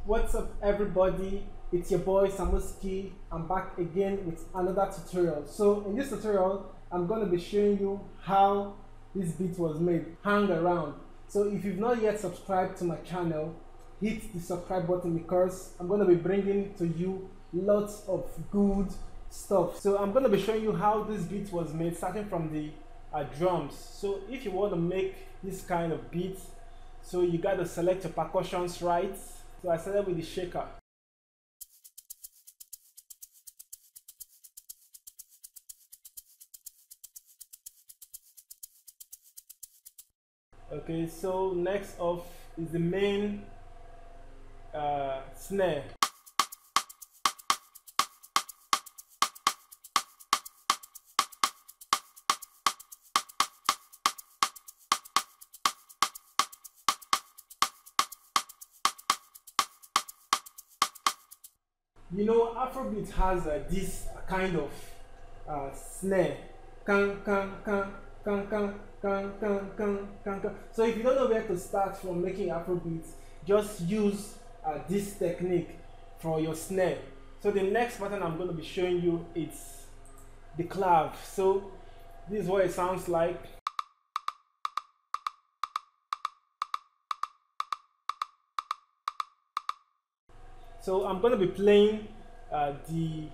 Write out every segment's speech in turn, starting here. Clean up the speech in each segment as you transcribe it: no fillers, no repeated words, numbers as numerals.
What's up everybody, it's your boy Samuski. I'm back again with another tutorial. So in this tutorial I'm going to be showing you how this beat was made. Hang around. So if you've not yet subscribed to my channel, hit the subscribe button because I'm going to be bringing to you lots of good stuff. So I'm going to be showing you how this beat was made, starting from the drums. So if you want to make this kind of beat, so you got to select your percussions right. So I started with the shaker. Okay, so next off is the main snare. You know, Afrobeat has this kind of snare. Can, can, can, can, can, can, can, can, can. So if you don't know where to start from making Afrobeat, just use this technique for your snare. So the next pattern I'm going to be showing you is the clav. So this is what it sounds like. So I'm going to be playing the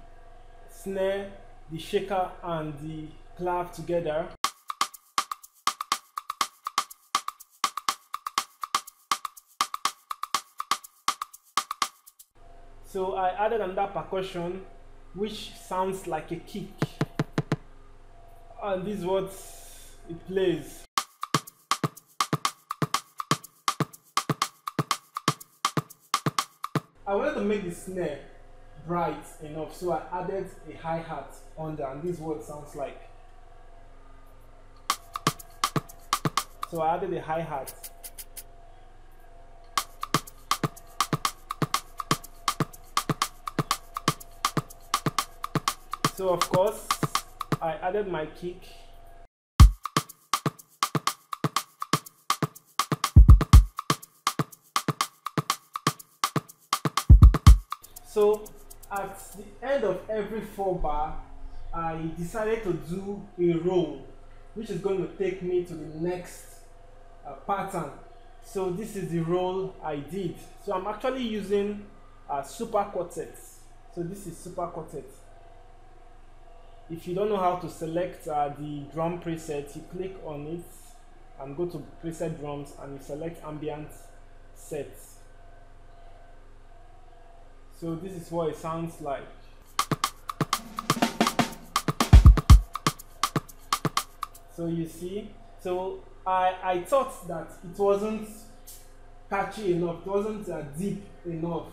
snare, the shaker and the clav together. So I added another percussion which sounds like a kick, and this is what it plays. I wanted to make the snare bright enough, so I added a hi-hat under, and this is what it sounds like. So I added a hi-hat. So of course, I added my kick. So at the end of every 4 bar, I decided to do a roll, which is going to take me to the next pattern. So this is the roll I did. So I'm actually using super quartet. So this is super quartet. If you don't know how to select the drum preset, you click on it and go to preset drums and you select ambient sets. So this is what it sounds like. So you see, so I thought that it wasn't catchy enough, it wasn't deep enough,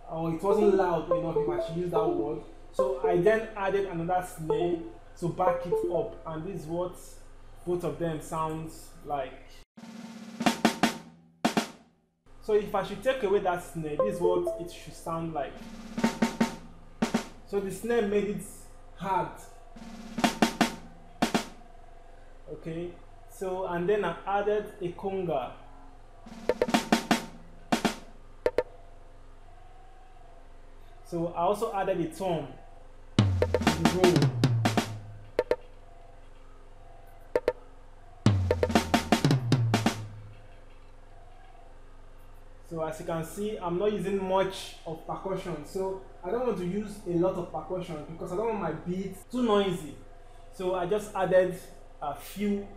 or it wasn't loud enough, if I should use that word. So I then added another snare to back it up, and this is what both of them sounds like. So if I should take away that snare, this is what it should sound like. So the snare made it hard. Okay, so and then I added a conga. So I also added a tom to the roll. So as you can see, I'm not using much of percussion, so I don't want to use a lot of percussion because I don't want my beats too noisy. So I just added a few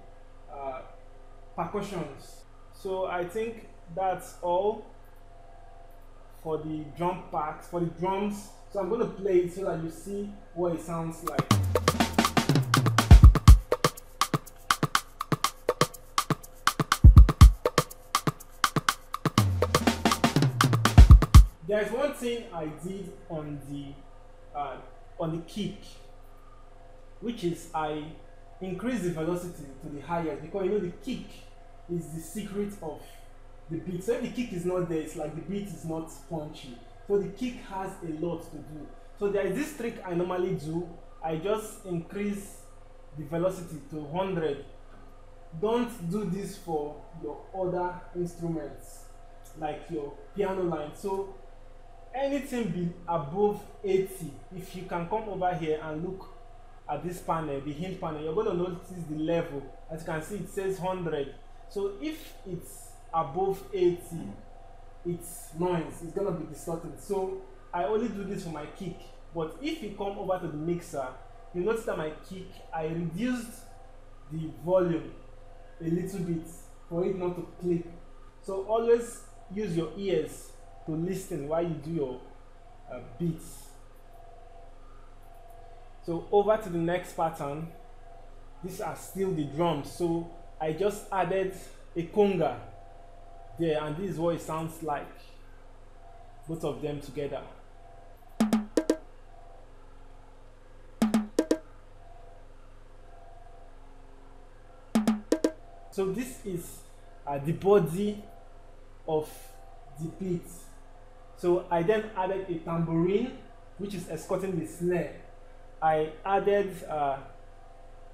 percussions. So I think that's all for the drum packs, for the drums. So I'm going to play it so that you see what it sounds like. There's one thing I did on the kick, which is I increase the velocity to the highest, because you know the kick is the secret of the beat. So if the kick is not there, it's like the beat is not punchy. So the kick has a lot to do. So there is this trick I normally do. I just increase the velocity to 100. Don't do this for your other instruments like your piano line. So anything be above 80, if you can come over here and look at this panel, the hint panel, you're going to notice the level. As you can see, it says 100. So if it's above 80, it's noise, it's going to be distorted. So I only do this for my kick. But if you come over to the mixer, you notice that my kick, I reduced the volume a little bit for it not to click. So always use your ears to listen while you do your beats. So over to the next pattern. These are still the drums. So I just added a conga there, and this is what it sounds like, both of them together. So this is the body of the beat. So I then added a tambourine, which is escorting the snare. I added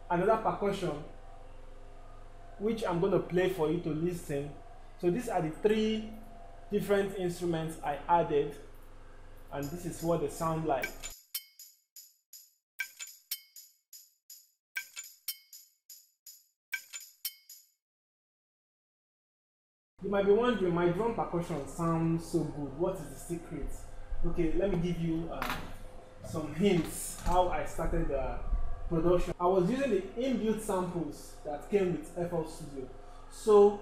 another percussion, which I'm going to play for you to listen. So these are the 3 different instruments I added, and this is what they sound like. You might be wondering, my drum percussion sounds so good. What is the secret? Okay, let me give you some hints how I started the production. I was using the inbuilt samples that came with FL Studio. So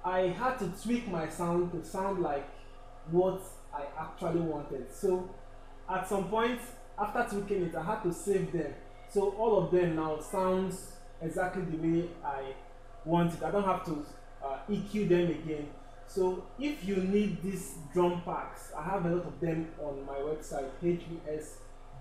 I had to tweak my sound to sound like what I actually wanted. So at some point after tweaking it, I had to save them. So all of them now sounds exactly the way I want it. I don't have to EQ them again. So if you need these drum packs, I have a lot of them on my website,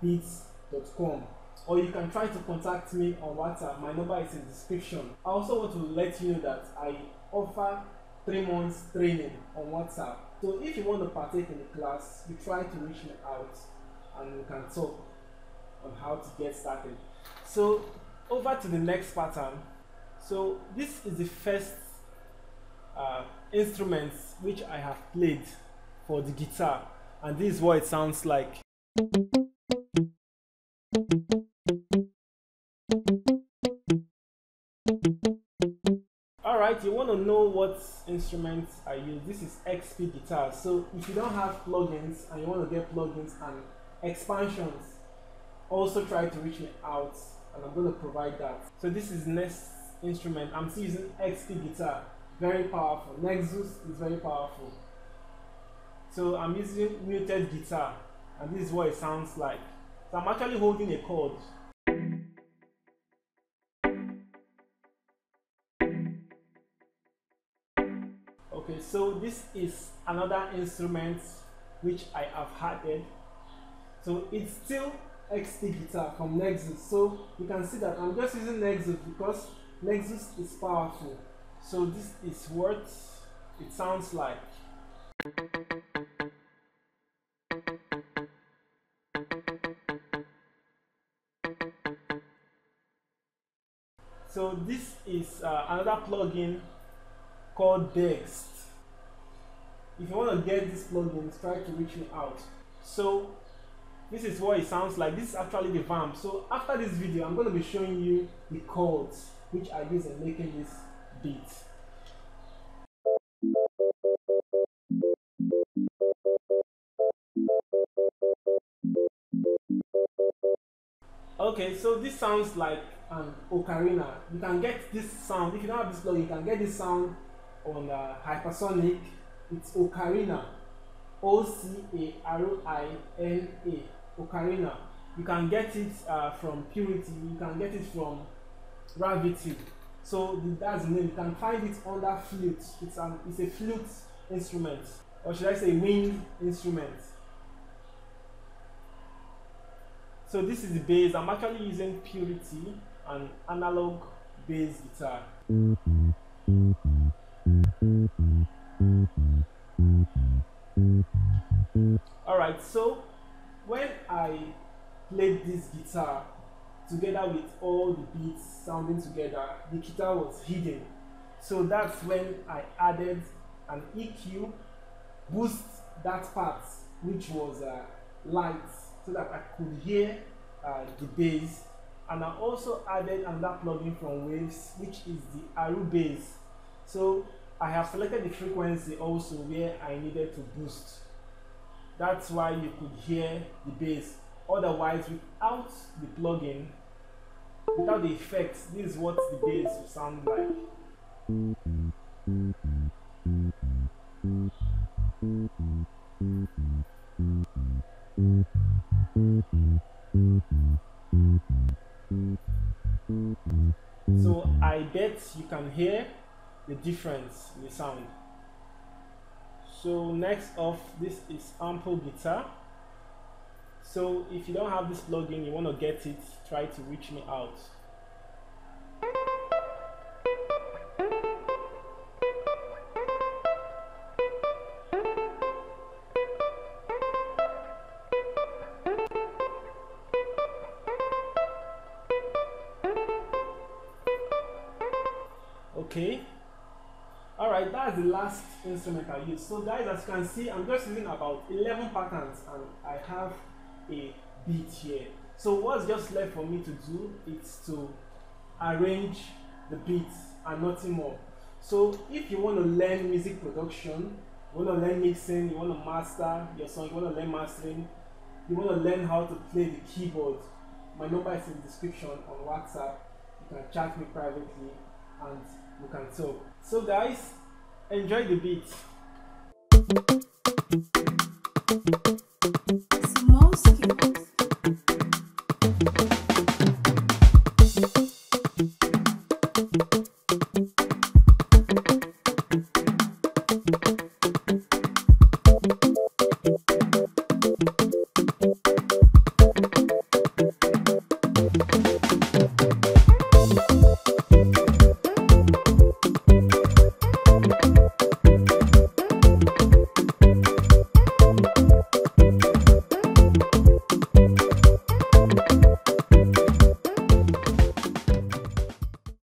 hvsbeats.com, or you can try to contact me on WhatsApp. My number is in the description. I also want to let you know that I offer 3 months training on WhatsApp. So if you want to partake in the class, you try to reach me out and we can talk on how to get started. So over to the next pattern. So this is the first instruments which I have played for the guitar, and this is what it sounds like. Alright, you want to know what instruments I use. This is XP guitar. So if you don't have plugins and you want to get plugins and expansions, also try to reach me out and I'm going to provide that. So this is next instrument. I'm still using XP guitar. Very powerful. Nexus is very powerful. So I'm using muted guitar, and this is what it sounds like. So I'm actually holding a chord. Okay, so this is another instrument which I have added. So it's still XP guitar from Nexus. So you can see that I'm just using Nexus because Nexus is powerful. So this is what it sounds like. So this is another plugin called Dext. If you want to get this plugin, try to reach me out. So this is what it sounds like. This is actually the vamp. So after this video, I'm going to be showing you the chords which I use in making this beat. Okay, so this sounds like an ocarina. You can get this sound, if you don't have this plugin, you can get this sound on Hypersonic. It's ocarina, O-C-A-R-I-N-A, ocarina. You can get it from Purity, you can get it from Gravity. So that's the name. You can find it under flute. It's a flute instrument. or should I say wind instrument. So this is the bass. I'm actually using Purity, an analog bass guitar. Alright, so when I played this guitar together with all the beats sounding together, the guitar was hidden. So that's when I added an EQ, boost that part which was light, so that I could hear the bass. And I also added another plugin from Waves, which is the Aru bass. So I have selected the frequency also where I needed to boost. That's why you could hear the bass. Otherwise, without the plugin, without the effects, this is what the bass will sound like. So I bet you can hear the difference in the sound. So next off, this is ample guitar. So if you don't have this plugin, you want to get it, try to reach me out. Okay. Alright, that's the last instrument I used. So guys, as you can see, I'm just using about 11 patterns and I have a beat here. So what's just left for me to do is to arrange the beats and nothing more. So if you want to learn music production, you want to learn mixing, you want to master your song, you want to learn mastering, you want to learn how to play the keyboard, my number is in the description on WhatsApp. You can chat me privately and we can talk. So guys, enjoy the beat.